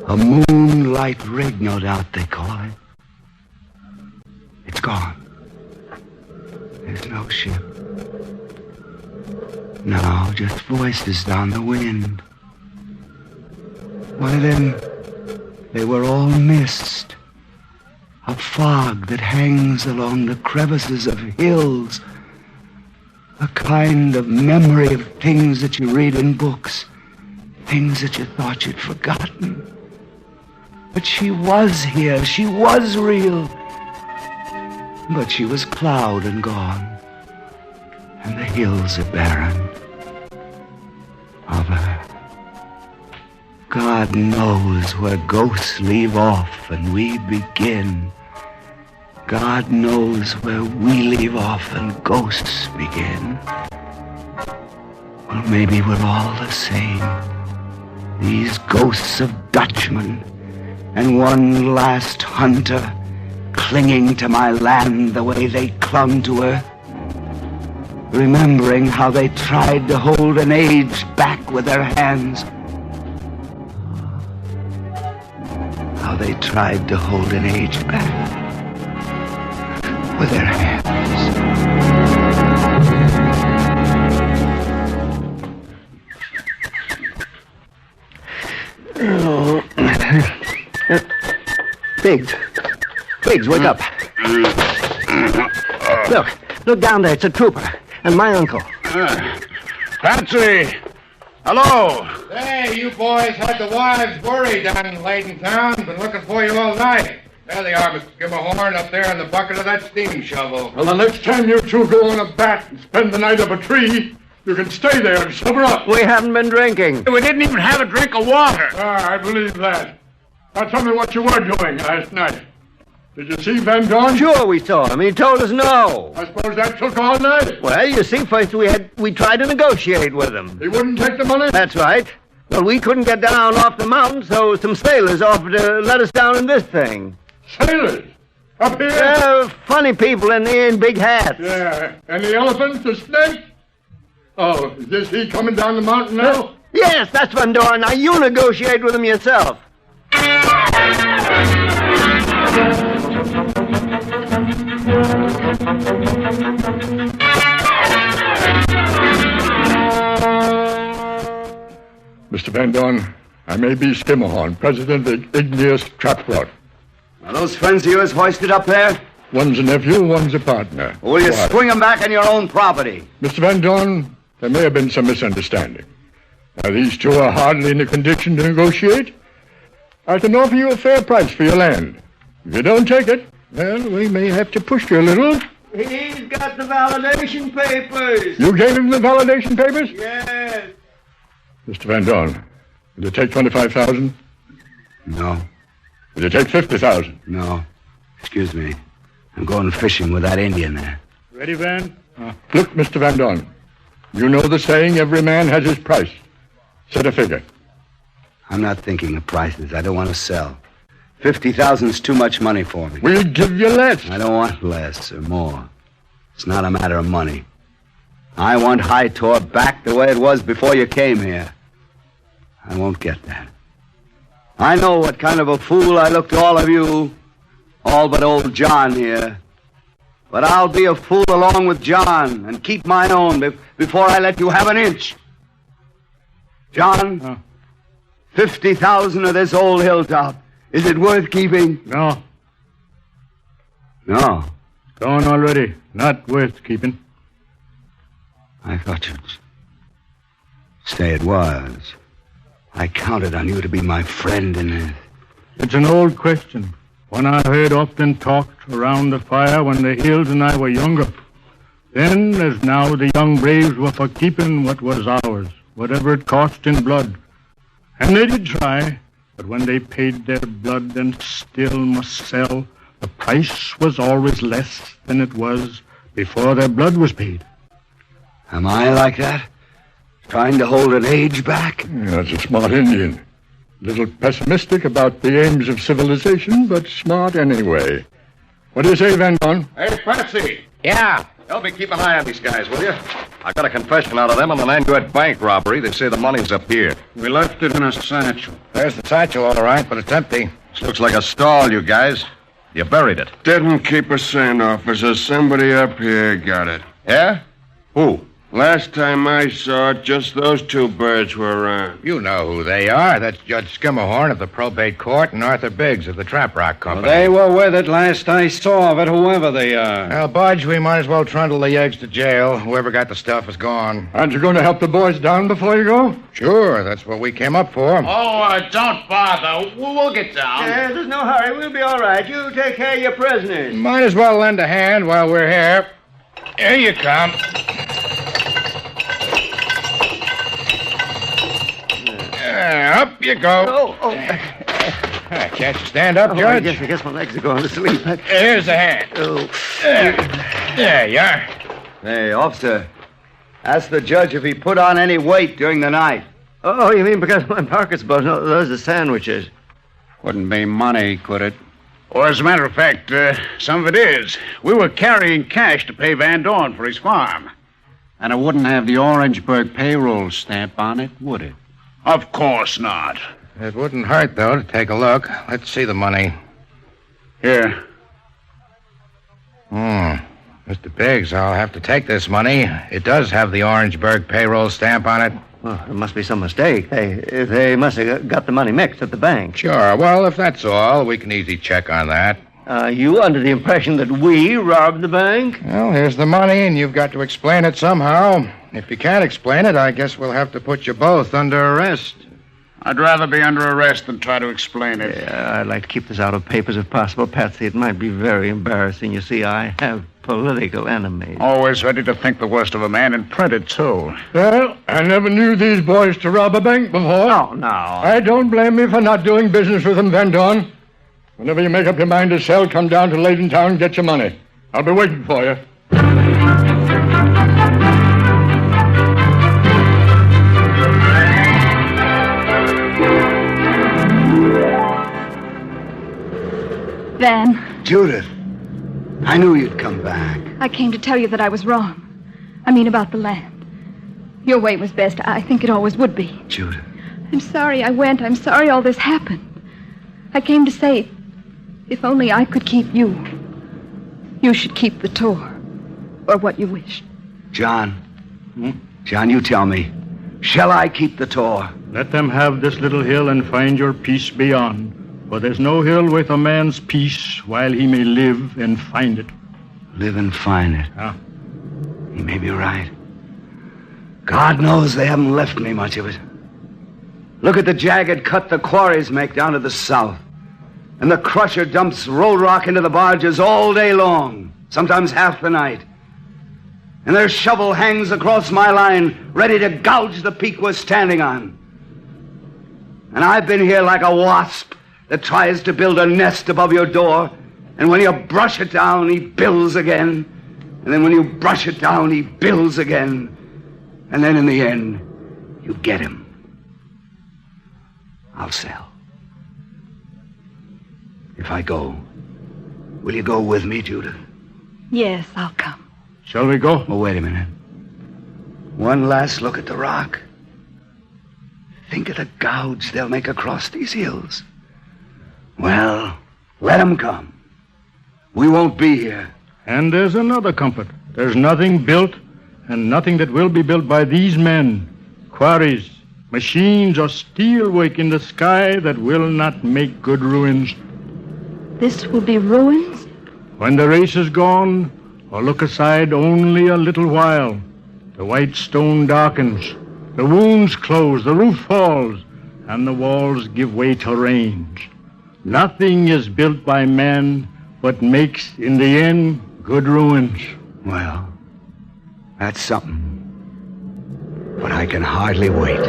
A moonlight rig, no doubt they call it. It's gone. There's no ship. No, just voices down the wind. Why then, they were all mist. A fog that hangs along the crevices of hills. A kind of memory of things that you read in books. Things that you thought you'd forgotten. But she was here. She was real. But she was cloud and gone. And the hills are barren of her. God knows where ghosts leave off and we begin. God knows where we leave off and ghosts begin. Well, maybe we're all the same. These ghosts of Dutchmen and one last hunter clinging to my land the way they clung to earth. Remembering how they tried to hold an age back with their hands. How they tried to hold an age back with their hands. Oh. Biggs, wake up. Look down there. It's a trooper. And my uncle. Fancy! Hello! Hey, you boys had the wives worried down in Layton Town. Been looking for you all night. There they are, Mr. Skimmerhorn, up there in the bucket of that steam shovel. Well, the next time you two go on a bat and spend the night up a tree, you can stay there and sober up. We haven't been drinking. We didn't even have a drink of water. I believe that. Now tell me what you were doing last night. Did you see Van Dorn? Sure we saw him. He told us no. I suppose that took all night. Well, you see, first we tried to negotiate with him. He wouldn't take the money? That's right. Well, we couldn't get down off the mountain, so some sailors offered to let us down in this thing. Sailors? Up here? Funny people in big hats. Yeah. And the elephant, the snake? Oh, is this he coming down the mountain now? Yes, that's Van Dorn. Now you negotiate with him yourself. Mr. Van Dorn, I may be Skimmerhorn, president of the Igneous Trap Rock. Are those friends of yours hoisted up there? One's a nephew, one's a partner. Or will you swing them back on your own property? Mr. Van Dorn, there may have been some misunderstanding. Now, these two are hardly in a condition to negotiate. I can offer you a fair price for your land. If you don't take it, well, we may have to push you a little. He's got the validation papers. You gave him the validation papers? Yes. Mr. Van Dorn, will you take $25,000? No. Will you take $50,000? No. Excuse me. I'm going fishing with that Indian there. Ready, Van? Look, Mr. Van Dorn, you know the saying, every man has his price. Set a figure. I'm not thinking of prices. I don't want to sell. $50,000's too much money for me. We'll give you less. I don't want less or more. It's not a matter of money. I want Hightor back the way it was before you came here. I won't get that. I know what kind of a fool I look to all of you, all but old John here. But I'll be a fool along with John and keep my own before I let you have an inch. John, 50,000 of this old hilltop. Is it worth keeping? No. No. Gone already. Not worth keeping. I thought you'd say it was. I counted on you to be my friend in this. It's an old question. One I heard often talked around the fire when the Hills and I were younger. Then, as now, the young braves were for keeping what was ours, whatever it cost in blood. And they did try, but when they paid their blood and still must sell, the price was always less than it was before their blood was paid. Am I like that? Trying to hold an age back? That's a smart Indian. Little pessimistic about the aims of civilization, but smart anyway. What do you say, Van Dorn? Hey, Patsy. Yeah. Help me keep an eye on these guys, will you? I got a confession out of them on the Nanguet bank robbery. They say the money's up here. We left it in a satchel. There's the satchel, all right, but it's empty. This looks like a stall, you guys. You buried it. Didn't keep a cent, officer. Somebody up here got it. Yeah? Who? Last time I saw it, just those two birds were around. You know who they are. That's Judge Skimmerhorn of the probate court and Arthur Biggs of the Trap Rock Company. Well, they were with it last I saw of it, whoever they are. Well, Budge, we might as well trundle the eggs to jail. Whoever got the stuff is gone. Aren't you going to help the boys down before you go? Sure, that's what we came up for. Don't bother. We'll get down. Yeah, there's no hurry. We'll be all right. You take care of your prisoners. Might as well lend a hand while we're here. Here you come. Up you go. Can't you stand up, Judge? I guess my legs are going to sleep. Here's a hand. There you are. Hey, officer, ask the judge if he put on any weight during the night. Oh, you mean because my pocket's buzzing? No, those are sandwiches. Wouldn't be money, could it? Or, as a matter of fact, some of it is. We were carrying cash to pay Van Dorn for his farm. And it wouldn't have the Orangeburg payroll stamp on it, would it? Of course not. It wouldn't hurt, though, to take a look. Let's see the money. Here. Mr. Biggs, I'll have to take this money. It does have the Orangeburg payroll stamp on it. Well, there must be some mistake. They must have got the money mixed at the bank. Sure. Well, if that's all, we can easy check on that. Are you under the impression that we robbed the bank? Well, here's the money, and you've got to explain it somehow. If you can't explain it, I guess we'll have to put you both under arrest. I'd rather be under arrest than try to explain it. Yeah, I'd like to keep this out of papers if possible, Patsy. It might be very embarrassing. You see, I have political enemies. Always ready to think the worst of a man and print it, too. Well, I never knew these boys to rob a bank before. Oh, no. I don't blame you for not doing business with them, Van Dorn. Whenever you make up your mind to sell, come down to Leyden Town and get your money. I'll be waiting for you. Van, Judith, I knew you'd come back. I came to tell you that I was wrong. I mean, about the land. Your way was best. I think it always would be. Judith. I'm sorry I went. I'm sorry all this happened. I came to say, if only I could keep you, you should keep the tour. Or what you wish. John. John, you tell me. Shall I keep the tour? Let them have this little hill and find your peace beyond. For there's no hill with a man's peace while he may live and find it. Live and find it. Ah. He may be right. God knows they haven't left me much of it. Look at the jagged cut the quarries make down to the south. And the crusher dumps road rock into the barges all day long, sometimes half the night. And their shovel hangs across my line, ready to gouge the peak we're standing on. And I've been here like a wasp that tries to build a nest above your door, and when you brush it down, he builds again. And then when you brush it down, he builds again. And then in the end, you get him. I'll sell. If I go, will you go with me, Judith? Yes, I'll come. Shall we go? Oh, wait a minute. One last look at the rock. Think of the gouge they'll make across these hills. Well, let them come. We won't be here. And there's another comfort. There's nothing built, and nothing that will be built by these men. Quarries, machines, or steelwork in the sky that will not make good ruins. This will be ruins? When the race is gone, or look aside only a little while, the white stone darkens, the wounds close, the roof falls, and the walls give way to range. Nothing is built by man but makes, in the end, good ruins. Well, that's something. But I can hardly wait.